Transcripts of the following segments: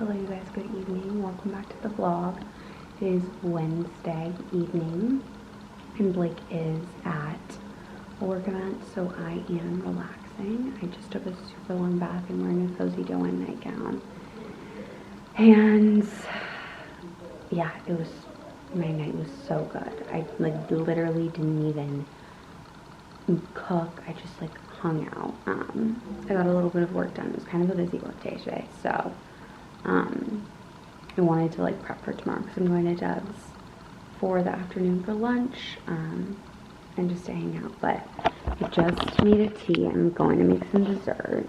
Hello you guys, good evening. Welcome back to the vlog. It is Wednesday evening and Blake is at a work event, so I am relaxing. I just took a super long bath and wearing a Cozy Doan nightgown. And yeah, my night was so good. I literally didn't even cook. I just hung out. I got a little bit of work done. It was kind of a busy work day today, so I wanted to prep for tomorrow because I'm going to Deb's for the afternoon for lunch and just to hang out. But I just made a tea. I'm going to make some dessert,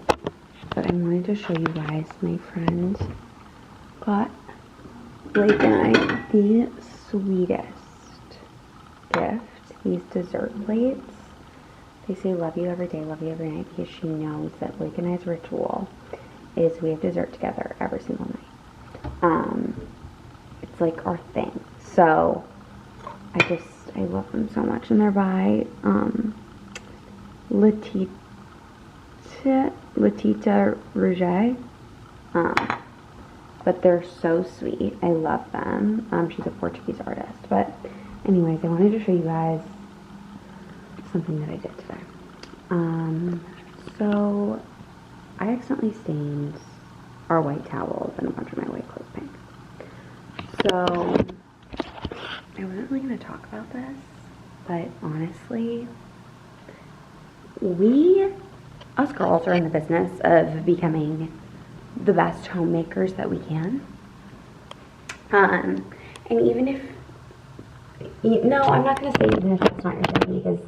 but I wanted to show you guys my friend got Blake and I the sweetest gift. These dessert plates. They say love you every day, love you every night, because she knows that Blake and I's ritual is we have dessert together every single night. It's like our thing. So I love them so much, and they're by Latita Rouget. But they're so sweet. I love them. She's a Portuguese artist. But anyways, I wanted to show you guys something that I did today. So I accidentally stained our white towels and a bunch of my white clothes pink. So I wasn't really going to talk about this, but honestly, us girls are in the business of becoming the best homemakers that we can. And even if, no, I'm not going to say even if that's not your thing, because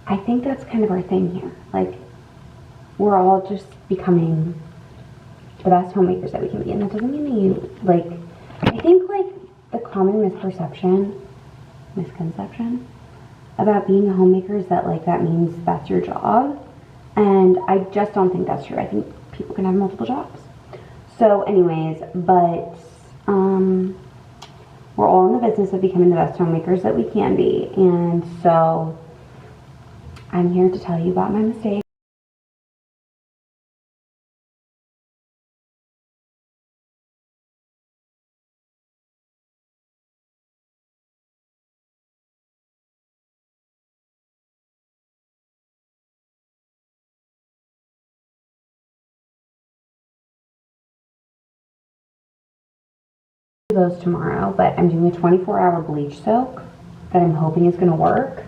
I think that's kind of our thing here. We're all just becoming the best homemakers that we can be. And that doesn't mean that you, I think, the common misconception about being a homemaker is that, that means that's your job. And I just don't think that's true. I think people can have multiple jobs. So anyways, but, we're all in the business of becoming the best homemakers that we can be. And so I'm here to tell you about my mistakes. Those tomorrow, but I'm doing a 24-hour bleach soak that I'm hoping is going to work.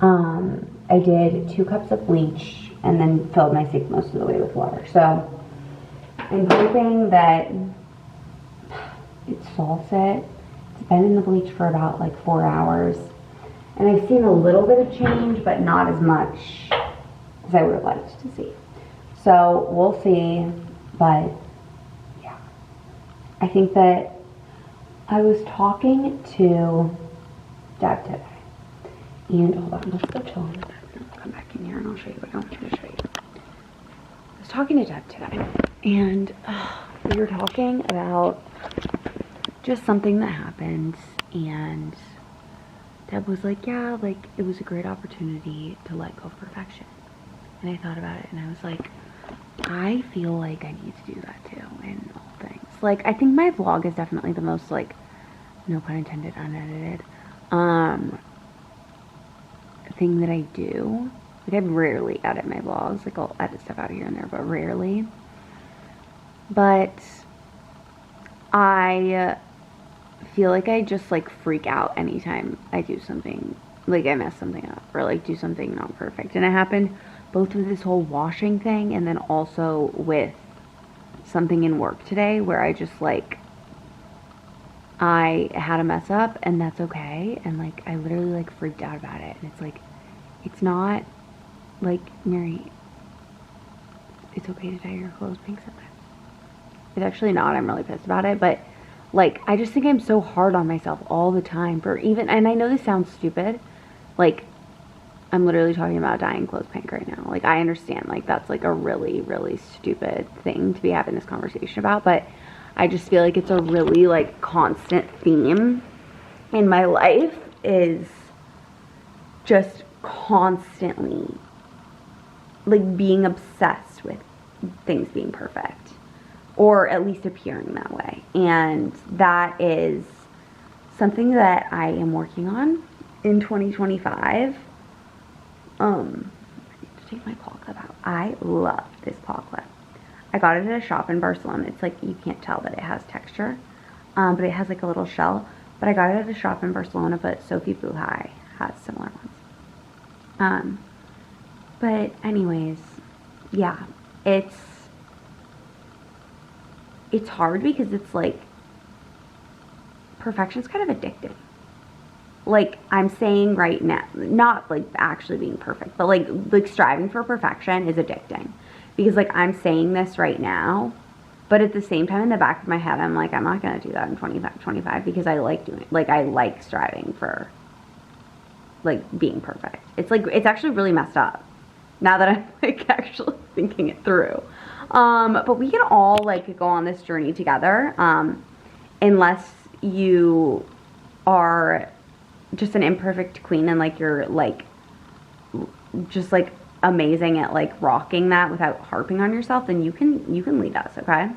I did 2 cups of bleach and then filled my sink most of the way with water. So I'm hoping that it solves it. It's been in the bleach for about 4 hours, and I've seen a little bit of change, but not as much as I would have liked to see. So we'll see, but yeah, I think that I was talking to Deb today, and hold on, let's go chill in the bathroom. I'll come back in here and I'll show you what I want to show you. I was talking to Deb today, and we were talking about just something that happened, and Deb was like, yeah, it was a great opportunity to let go of perfection. And I thought about it, and I was like, I feel like I need to do that too in all things. I think my vlog is definitely the most, no pun intended, unedited, thing that I do. I rarely edit my vlogs. I'll edit stuff out here and there, but rarely. But I feel like I just, freak out anytime I do something, I mess something up, or, do something not perfect. And it happened both with this whole washing thing and then also with something in work today where I just, I had a mess up, and that's okay. And, I literally, freaked out about it. And it's, it's not, Mary, it's okay to dye your clothes pink sometimes. It's actually not. I'm really pissed about it. But, I just think I'm so hard on myself all the time for even, and I know this sounds stupid. I'm literally talking about dyeing clothes pink right now. I understand, that's, a really, really stupid thing to be having this conversation about. But I just feel like it's a really, constant theme in my life, is just constantly, being obsessed with things being perfect. or at least appearing that way. And that is something that I am working on in 2025. I need to take my claw clip out. I love this claw clip. I got it at a shop in Barcelona. It's like, you can't tell that it has texture, but it has like a little shell. But I got it at a shop in Barcelona, but Sophie Buhai has similar ones. But anyways, yeah, it's hard because it's like, perfection's kind of addicting. Like, I'm saying right now, not like actually being perfect, but like striving for perfection is addicting. Because like, I'm saying this right now, but at the same time in the back of my head, I'm like, I'm not going to do that in 25 because I like doing it. Like, I like striving for like being perfect. It's like, it's actually really messed up now that I'm like actually thinking it through. But we can all like go on this journey together, unless you are just an imperfect queen and like you're like just like amazing at like rocking that without harping on yourself, then you can lead us, okay?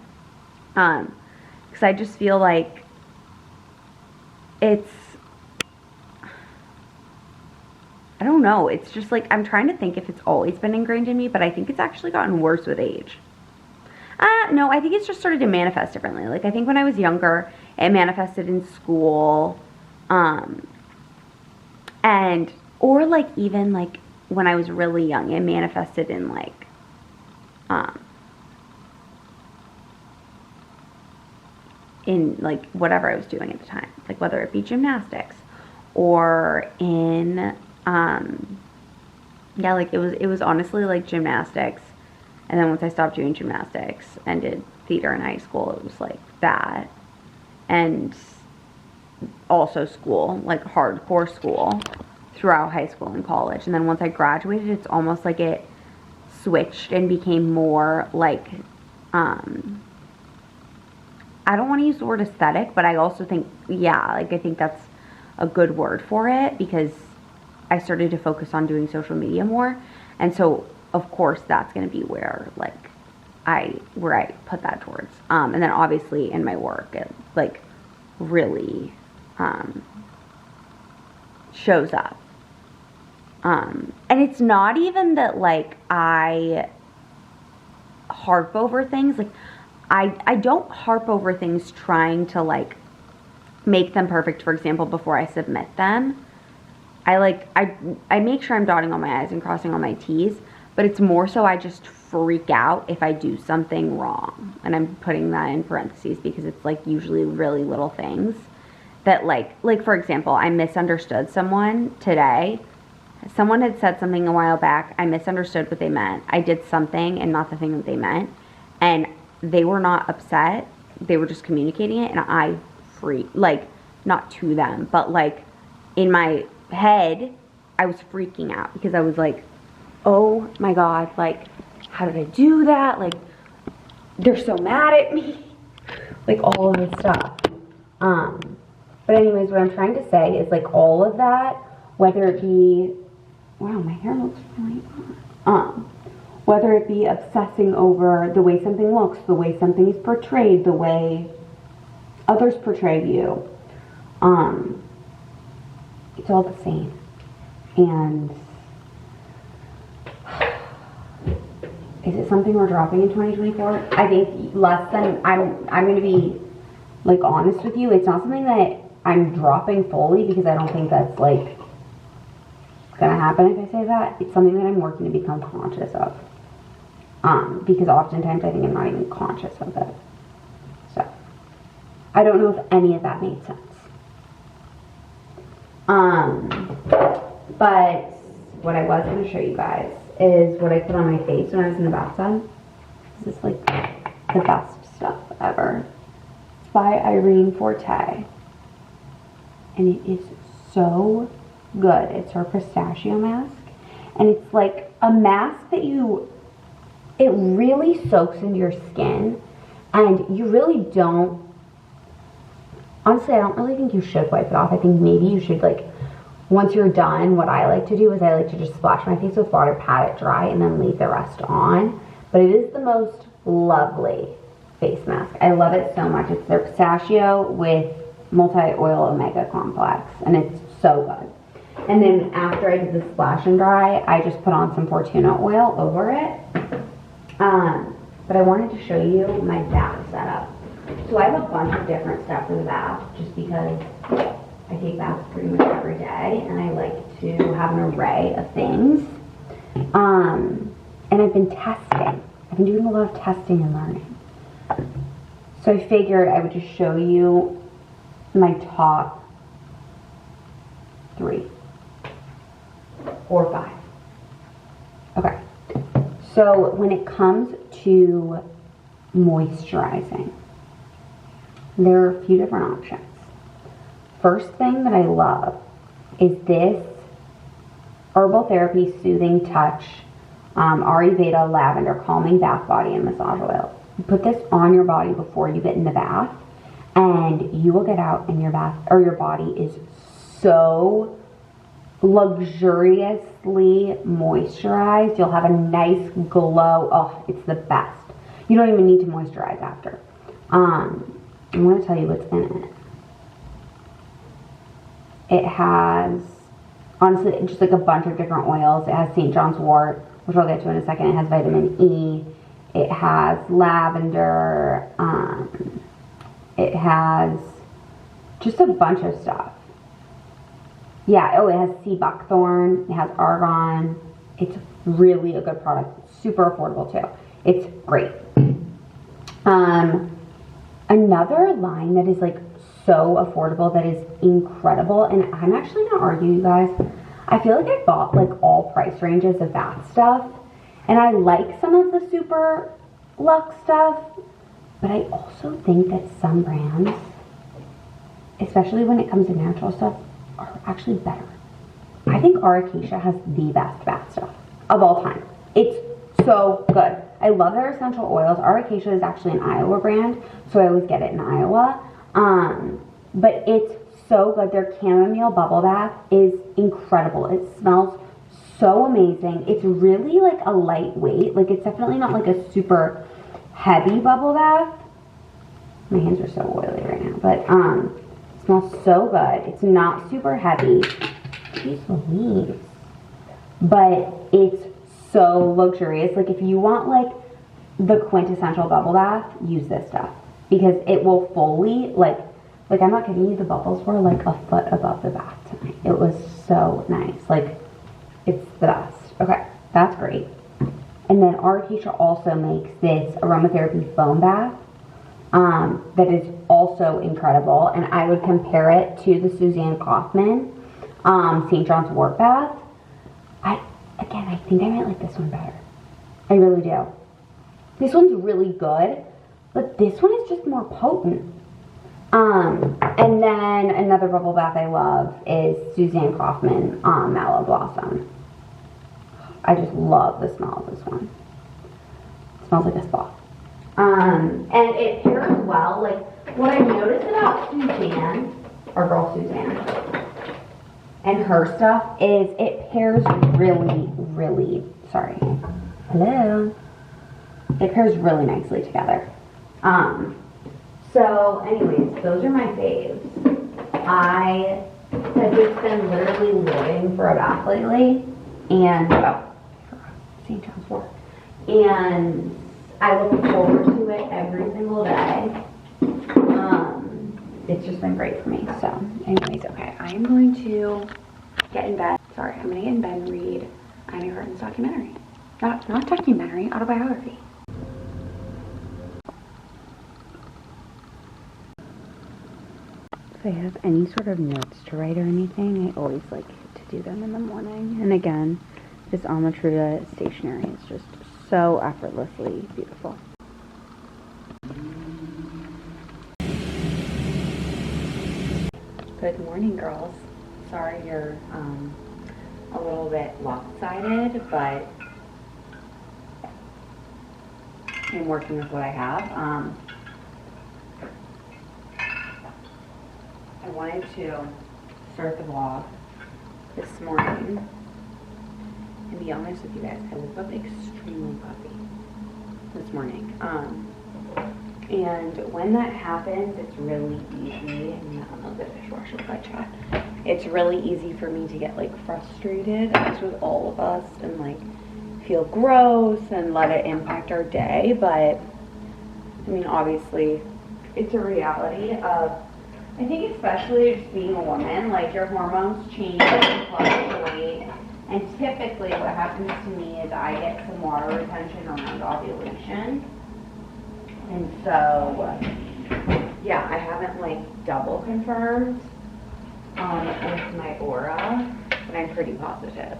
Because I just feel like it's, I don't know, it's just like, I'm trying to think if it's always been ingrained in me, but I think it's actually gotten worse with age. No, I think it's just started to manifest differently. Like, I think when I was younger, it manifested in school, and, or like even like when I was really young, it manifested in like, in like whatever I was doing at the time, like whether it be gymnastics or in, yeah, like it was honestly like gymnastics. And then once I stopped doing gymnastics and did theater in high school, it was like that. And also school, like hardcore school throughout high school and college. And then once I graduated, it's almost like it switched and became more like, I don't want to use the word aesthetic, but I also think, yeah, like I think that's a good word for it, because I started to focus on doing social media more. And so of course that's going to be where like I put that towards. And then obviously in my work, it like really shows up. And it's not even that like I harp over things. Like I don't harp over things trying to like make them perfect, for example, before I submit them. I make sure I'm dotting all my I's and crossing all my T's, but it's more so I just freak out if I do something wrong. And I'm putting that in parentheses because it's like usually really little things that like for example, I misunderstood someone today. Someone had said something a while back. I misunderstood what they meant. I did something and not the thing that they meant. And they were not upset. They were just communicating it, and I freaked, like, not to them, but like in my head, I was freaking out because I was like, oh my God, like, how did I do that? Like, they're so mad at me. Like, all of this stuff. But anyways, what I'm trying to say is, like, all of that, whether it be, wow, my hair looks really odd. Whether it be obsessing over the way something looks, the way something is portrayed, the way others portray you, it's all the same. And is it something we're dropping in 2024? I think less than, I'm going to be like honest with you. It's not something that I'm dropping fully, because I don't think that's like gonna happen if I say that. It's something that I'm working to become conscious of. Because oftentimes I think I'm not even conscious of it. So I don't know if any of that made sense. But what I was going to show you guys is what I put on my face when I was in the bathtub. This is like the best stuff ever. It's by Irene Forte. And it is so good. It's her pistachio mask. And it's like a mask that it really soaks into your skin. And you really don't, honestly, I don't really think you should wipe it off. I think maybe you should, like, once you're done, what I like to do is I like to just splash my face with water, pat it dry, and then leave the rest on. But it is the most lovely face mask. I love it so much. It's their pistachio with multi-oil omega complex, and it's so good. And then after I did the splash and dry, I just put on some Fortuna oil over it. But I wanted to show you my bath setup. So I have a bunch of different stuff for the bath, just because I take baths pretty much every day, and I like to have an array of things. And I've been testing. I've been doing a lot of testing and learning. So I figured I would just show you my top 3 or 5. Okay. So when it comes to moisturizing, there are a few different options. First thing that I love is this Herbal Therapy Soothing Touch Ayurveda Lavender Calming Bath Body and Massage Oil. You put this on your body before you get in the bath, and you will get out and your bath or your body is so luxuriously moisturized. You'll have a nice glow. Oh, it's the best. You don't even need to moisturize after. I'm going to tell you what's in it. It has, honestly, just like a bunch of different oils. It has St. John's wort, which I'll get to in a second. It has vitamin E. It has lavender. It has just a bunch of stuff. Yeah, oh, it has sea buckthorn. It has argan. It's really a good product. Super affordable too. It's great. Another line that is like so affordable, that is incredible, and I'm actually gonna argue, you guys, I feel like I bought like all price ranges of bath stuff, and I like some of the super luxe stuff, but I also think that some brands, especially when it comes to natural stuff, are actually better. I think Acacia has the best bath stuff of all time. It's so good. I love their essential oils. Acacia is actually an Iowa brand, so I always get it in Iowa. But it's so good. Their chamomile bubble bath is incredible. It smells so amazing. It's really like a lightweight. Like, it's definitely not like a super heavy bubble bath. My hands are so oily right now, but it smells so good. It's not super heavy. Jeez Louise. But it's so luxurious. Like, if you want like the quintessential bubble bath, use this stuff, because it will fully like I'm not kidding you, the bubbles were like a foot above the bath tonight. It was so nice. Like, it's the best. Okay, that's great. And then Acacia also makes this aromatherapy foam bath that is also incredible, and I would compare it to the Suzanne Kaufman St. John's wort bath. I think I might like this one better. I really do. This one's really good, but this one is just more potent. And then another bubble bath I love is Suzanne Kaufman Mallow Blossom. I just love the smell of this one. It smells like a spa. And it pairs well. Like, what I noticed about Suzanne, our girl Suzanne, and her stuff is it pairs really, sorry. Hello. It pairs really nicely together. So anyways, those are my faves. I have just been literally living for a bath lately, and St. John's wort. And I look forward to it every single day. It's just been great for me. So anyways, okay, I am going to get in bed. Sorry, I'm gonna get in bed and read Ina Garten's documentary. Not documentary, autobiography. If I have any sort of notes to write or anything, I always like to do them in the morning. And again, this Almatruda stationery is just so effortlessly beautiful. Good morning, girls. Sorry you're a little bit lopsided, but I'm working with what I have. I wanted to start the vlog this morning and be honest with you guys. I woke up extremely puffy this morning. And when that happens, it's really easy, and I don't know the dishwasher if I chat. It's really easy for me to get like frustrated, as with all of us, and like feel gross and let it impact our day. But I mean, obviously, it's a reality of, I think especially just being a woman, like your hormones change and fluctuate. And typically what happens to me is I get some water retention around ovulation. And so, yeah, I haven't like double confirmed with my aura, but I'm pretty positive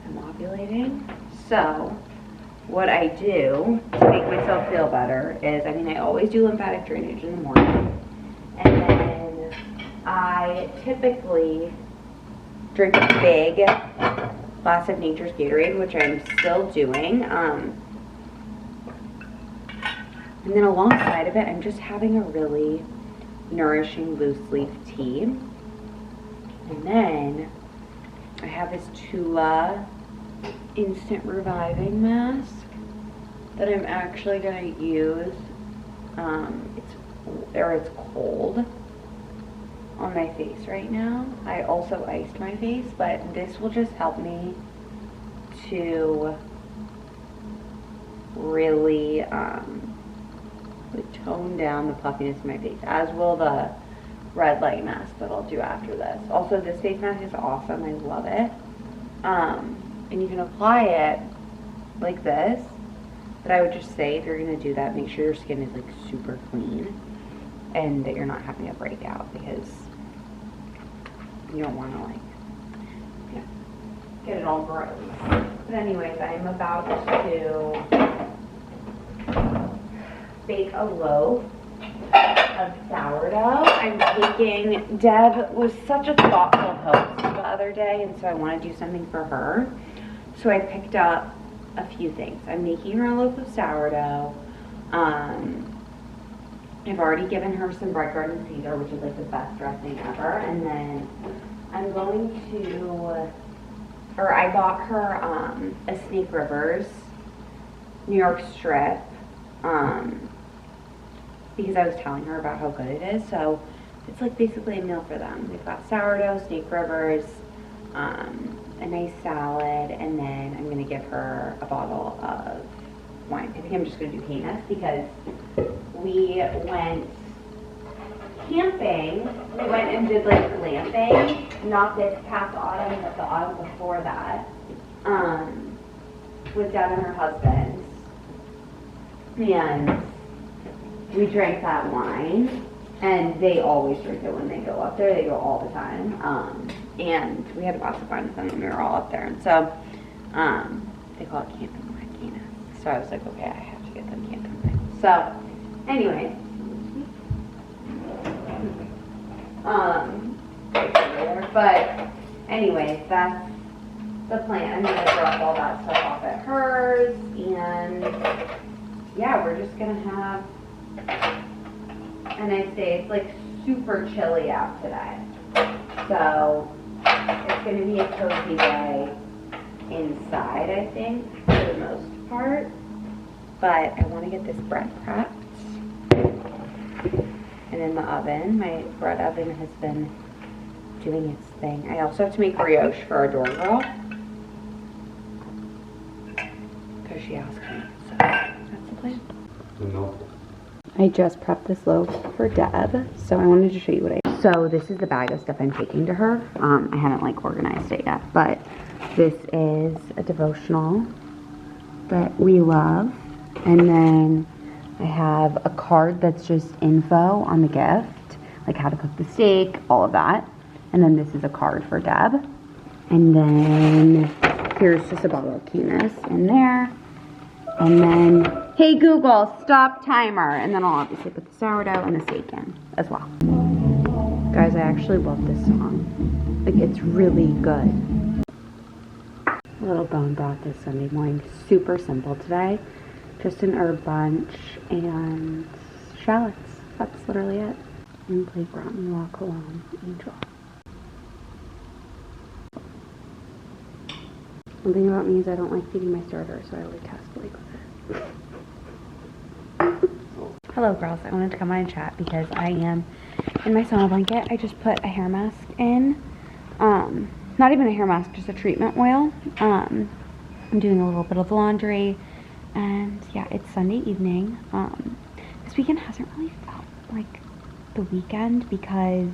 I'm ovulating. So what I do to make myself feel better is, I mean, I always do lymphatic drainage in the morning. And then I typically drink a big glass of Nature's Gatorade, which I'm still doing. And then alongside of it, I'm just having a really nourishing loose leaf tea. And then I have this Tula Instant Reviving Mask that I'm actually going to use. It's cold on my face right now. I also iced my face, but this will just help me to really tone down the puffiness in my face, as will the red light mask that I'll do after this. Also, this face mask is awesome. I love it. And you can apply it like this, but I would just say, if you're going to do that, make sure your skin is like super clean and that you're not having a breakout, because you don't want to like, yeah, get it all gross. But anyways, I'm about to bake a loaf of sourdough. I'm taking, Deb was such a thoughtful host the other day, and so I want to do something for her. So I picked up a few things. I'm making her a loaf of sourdough. I've already given her some Bread Garden Caesar, which is like the best dressing ever. And then I'm going to, or I bought her a Snake Rivers New York strip, because I was telling her about how good it is. So it's like basically a meal for them. They've got sourdough, Snake Rivers, a nice salad, and then I'm going to give her a bottle of wine. I think I'm just going to do Canis, because we went camping. We went and did like glamping, not this past autumn, but the autumn before that, with Deb and her husband. And we drank that wine, and they always drink it when they go up there. They go all the time. And we had a box of wine with them when we were all up there. And so they call it camping wine, Canis. So I was like, okay, I have to get them camping wine. So anyway, but anyways, that's the plan. I'm gonna drop all that stuff off at hers, and yeah, we're just gonna have a nice day. It's like super chilly out today, so it's gonna be a cozy day inside, I think, for the most part. But I want to get this bread prepped and in the oven. My bread oven has been doing its thing. I also have to make brioche for our door girl, because she asked me. So that's the plan. I just prepped this loaf for Deb, so I wanted to show you what so this is the bag of stuff I'm taking to her. I haven't like organized it yet, but this is a devotional that we love, and then I have a card that's just info on the gift, like how to cook the steak, all of that. And then this is a card for Deb, and then here's just a bottle of Canis in there. And then, hey Google, stop timer. And then I'll obviously put the sourdough and the steak in as well. Guys, I actually love this song. Like, it's really good. A little bone broth this Sunday morning. Super simple today. Just an herb bunch and shallots. That's literally it. And play brought me walk alone. Angel. One thing about me is I don't like feeding my starter, so I like test Blake with it. Hello girls, I wanted to come on and chat because I am in my sauna blanket. I just put a hair mask in. Not even a hair mask, just a treatment oil. I'm doing a little bit of laundry, and yeah, it's Sunday evening. This weekend hasn't really felt like the weekend because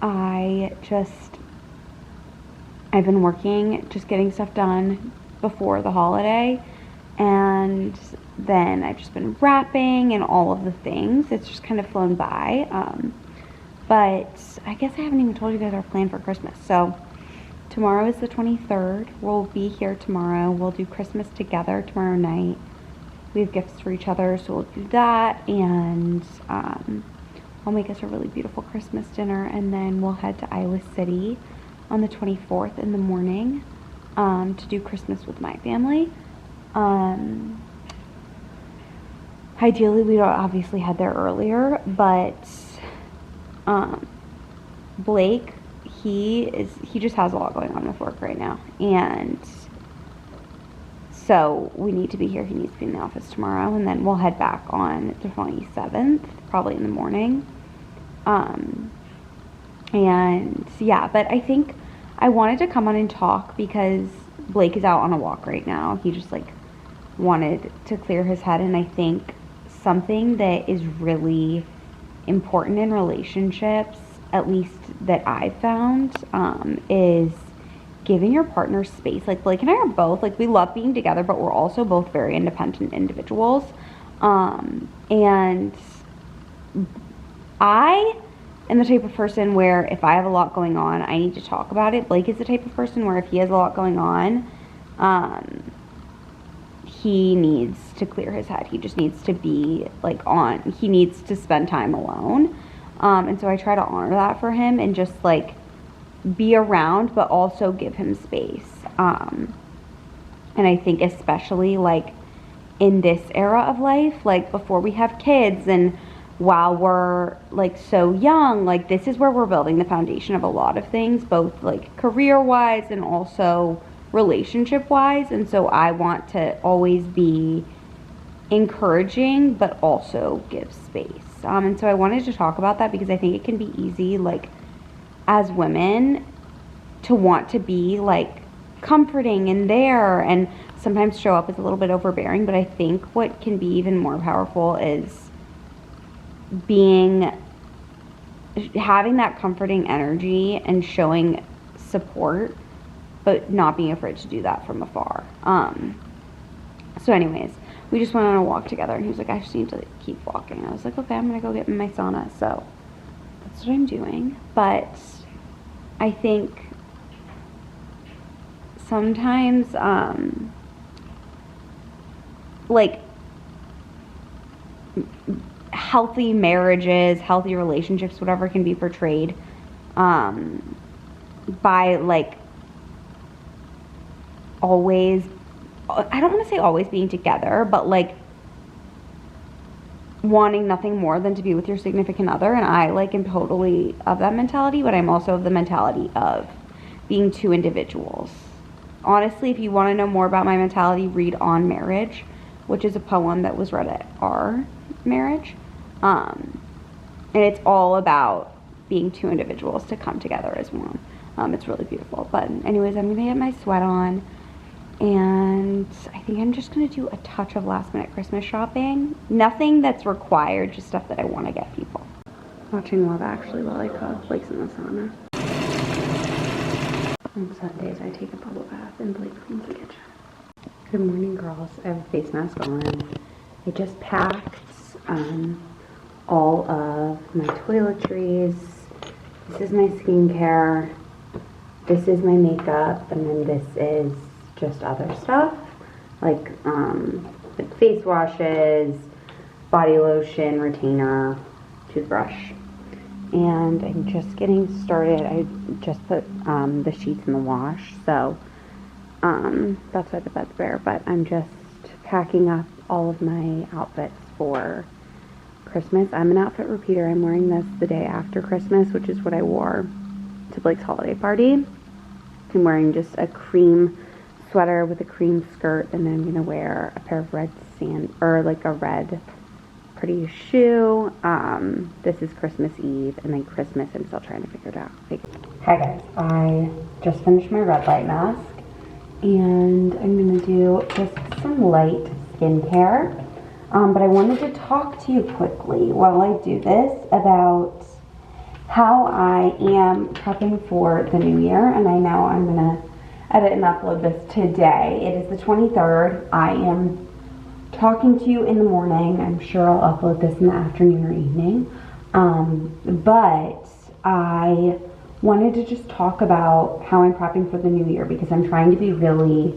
I've been working, just getting stuff done before the holiday, and then I've just been wrapping and all of the things. It's just kind of flown by. But I guess I haven't even told you guys our plan for Christmas. So tomorrow is the 23rd. We'll be here tomorrow. We'll do Christmas together tomorrow night. We have gifts for each other, so we'll do that. And I'll make us a really beautiful Christmas dinner. And then we'll head to Iowa City on the 24th in the morning to do Christmas with my family. Ideally, we'd obviously head there earlier, but Blake, he just has a lot going on with work right now, and so we need to be here. He needs to be in the office tomorrow, and then we'll head back on the 27th, probably in the morning. And yeah, but I think I wanted to come on and talk because Blake is out on a walk right now. He just like wanted to clear his head, and I think something that is really important in relationships, at least that I've found, is giving your partner space. Like Blake and I are both, like, we love being together, but we're also both very independent individuals. And I am the type of person where if I have a lot going on, I need to talk about it. Blake is the type of person where if he has a lot going on, he needs to clear his head. He just needs to be like he needs to spend time alone. And so I try to honor that for him and just like be around, but also give him space. And I think especially like in this era of life, like before we have kids and while we're like so young, like this is where we're building the foundation of a lot of things, both like career wise and also relationship wise. And so I want to always be encouraging but also give space. And so I wanted to talk about that because I think it can be easy, like as women, to want to be like comforting and there and sometimes show up as a little bit overbearing. But I think what can be even more powerful is having that comforting energy and showing support, but not being afraid to do that from afar. So anyways, we just went on a walk together, and he was like, I just need to keep walking. I was like, okay, I'm gonna go get in my sauna. So that's what I'm doing. But I think sometimes, like healthy marriages, healthy relationships, whatever, can be portrayed by like always, I don't want to say always being together, but like wanting nothing more than to be with your significant other. And I like am totally of that mentality, but I'm also of the mentality of being two individuals. Honestly, if you want to know more about my mentality, read On Marriage, which is a poem that was read at our marriage. And it's all about being two individuals to come together as one. It's really beautiful. But anyways, I'm gonna get my sweat on, and I think I'm just gonna do a touch of last minute Christmas shopping. Nothing that's required, just stuff that I want to get people. Watching Love Actually while I cook. Blake's in the sauna. On Sundays I take a bubble bath and Blake cleans the kitchen. Good morning, girls. I have a face mask on. I just packed all of my toiletries. This is my skincare. This is my makeup, and then this is just other stuff like face washes, body lotion, retainer, toothbrush. And I'm just getting started. I just put the sheets in the wash, so that's why the bed's bare. But I'm just packing up all of my outfits for Christmas. I'm an outfit repeater. I'm wearing this the day after Christmas, which is what I wore to Blake's holiday party. I'm wearing just a cream sweater with a cream skirt, and then I'm gonna wear a pair of red a red pretty shoe. This is Christmas Eve, and then Christmas, I'm still trying to figure it out. Hi guys, I just finished my red light mask, and I'm gonna do just some light skincare. But I wanted to talk to you quickly while I do this about how I am prepping for the new year, and I know I'm gonna edit and upload this today. It is the 23rd. I am talking to you in the morning. I'm sure I'll upload this in the afternoon or evening. But I wanted to just talk about how I'm prepping for the new year, because I'm trying to be really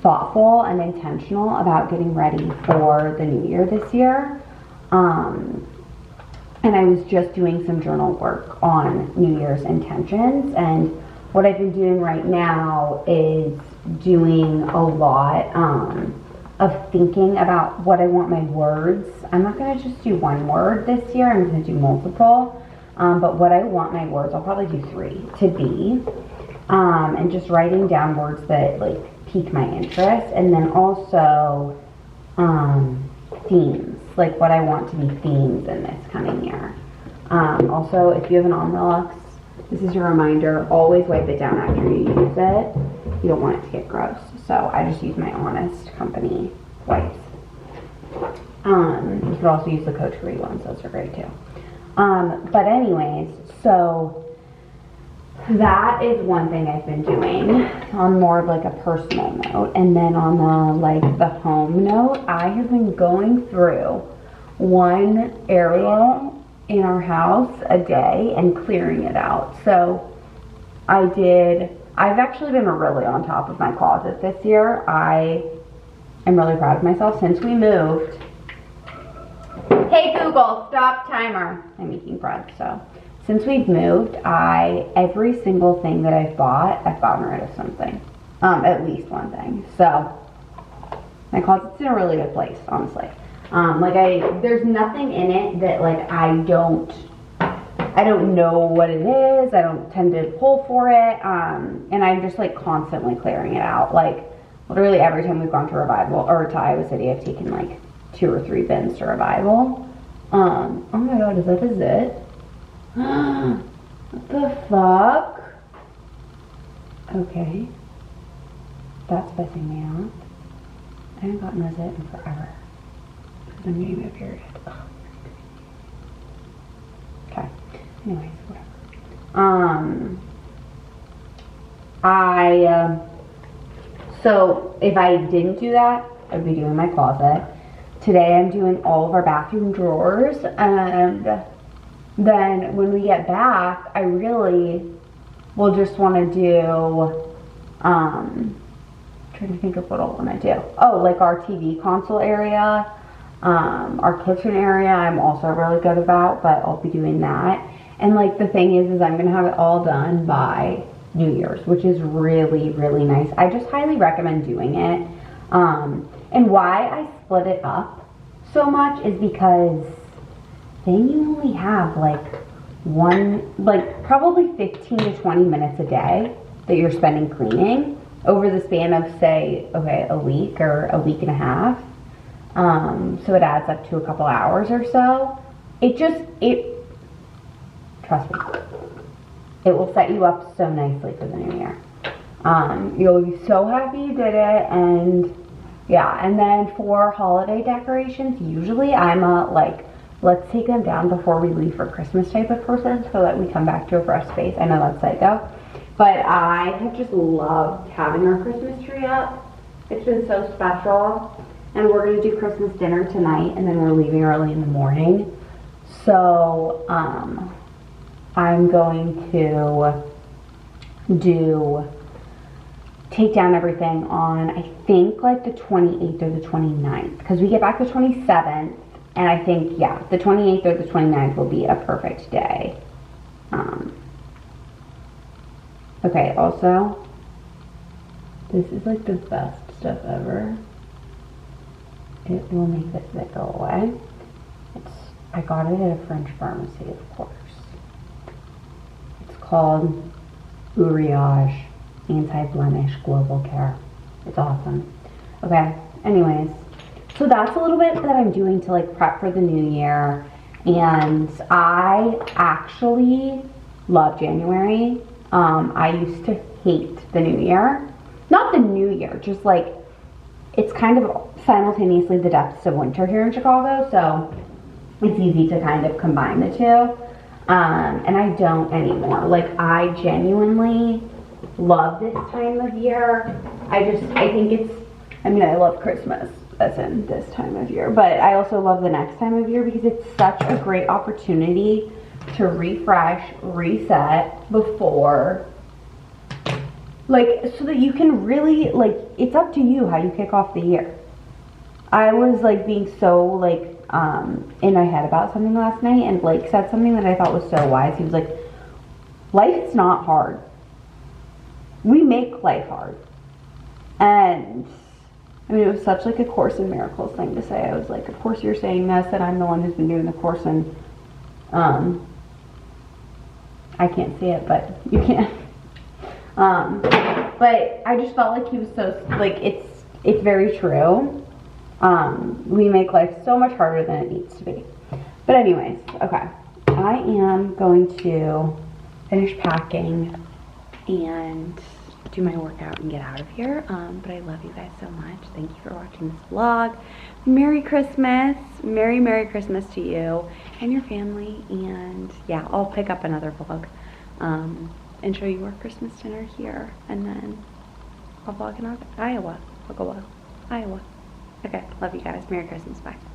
thoughtful and intentional about getting ready for the new year this year. And I was just doing some journal work on New Year's intentions, and what I've been doing right now is doing a lot of thinking about what I want my words. I'm not going to just do one word this year, I'm going to do multiple, but what I want my words, I'll probably do 3, to be, and just writing down words that like pique my interest, and then also themes, like what I want to be themes in this coming year. Also, if you have an Omnilux, this is your reminder, always wipe it down after you use it. You don't want it to get gross. So I just use my Honest Company wipes. You could also use the Coterie ones, those are great too. But anyways, so that is one thing I've been doing on more of like a personal note. And then on the home note, I have been going through one area in our house a day and clearing it out. So I've actually been really on top of my closet this year. I am really proud of myself since we moved. Hey Google, stop timer. I'm making bread, so. Since we've moved, every single thing that I've gotten rid of something. At least one thing. So, my closet's in a really good place, honestly. There's nothing in it that like I don't know what it is. I don't tend to pull for it. And I'm just like constantly clearing it out. Like literally every time we've gone to Revival or to Iowa City, I've taken like 2 or 3 bins to Revival. Oh my god, is that a zit? What the fuck? Okay. That's pissing me off. I haven't gotten a zit in forever. I'm getting my period. Okay. Anyways, whatever. So if I didn't do that, I'd be doing my closet. Today I'm doing all of our bathroom drawers, and then when we get back, I really will just want to do, trying to think of what I want to do. Oh, like our TV console area, our kitchen area, I'm also really good about, but I'll be doing that. And like the thing is I'm going to have it all done by New Year's, which is really, really nice. I just highly recommend doing it. And why I split it up so much is because then you only have probably 15 to 20 minutes a day that you're spending cleaning over the span of say, okay, a week or a week and a half. So it adds up to a couple hours or so. Trust me, it will set you up so nicely for the new year. You'll be so happy you did it, and yeah, and then for holiday decorations, usually I'm let's take them down before we leave for Christmas type of person so that we come back to a fresh space. I know that's psycho, but I have just loved having our Christmas tree up. It's been so special, and we're going to do Christmas dinner tonight, and then we're leaving early in the morning. So I'm going to take down everything on, I think, like the 28th or the 29th, because we get back the 27th, and I think, yeah, the 28th or the 29th will be a perfect day. Okay, also, this is like the best stuff ever. It will make this bit go away. I got it at a French pharmacy, of course. It's called Uriage Anti-Blemish Global Care. It's awesome. Okay, anyways, so that's a little bit that I'm doing to like prep for the new year. And I actually love January. I used to hate the new year. Not the new year, just like it's kind of simultaneously the depths of winter here in Chicago, so it's easy to kind of combine the two. And I don't anymore. Like, I genuinely love this time of year. I think it's, I mean, I love Christmas as in this time of year, but I also love the next time of year because it's such a great opportunity to refresh, reset before, like, so that you can really, like, it's up to you how you kick off the year. I was like being so like in my head about something last night, and Blake said something that I thought was so wise. He was like, life is not hard. We make life hard. And I mean, it was such like a Course in Miracles thing to say. I was like, of course you're saying this, and I'm the one who's been doing the course, and I can't see it, but you can. But I just felt like he was so, like, it's very true. We make life so much harder than it needs to be. But anyways, okay. I am going to finish packing and do my workout and get out of here. But I love you guys so much. Thank you for watching this vlog. Merry Christmas. Merry Christmas to you and your family. And yeah, I'll pick up another vlog and show you our Christmas dinner here. And then I'll vlog in Iowa. I'll go Iowa. Okay, love you guys. Merry Christmas. Bye.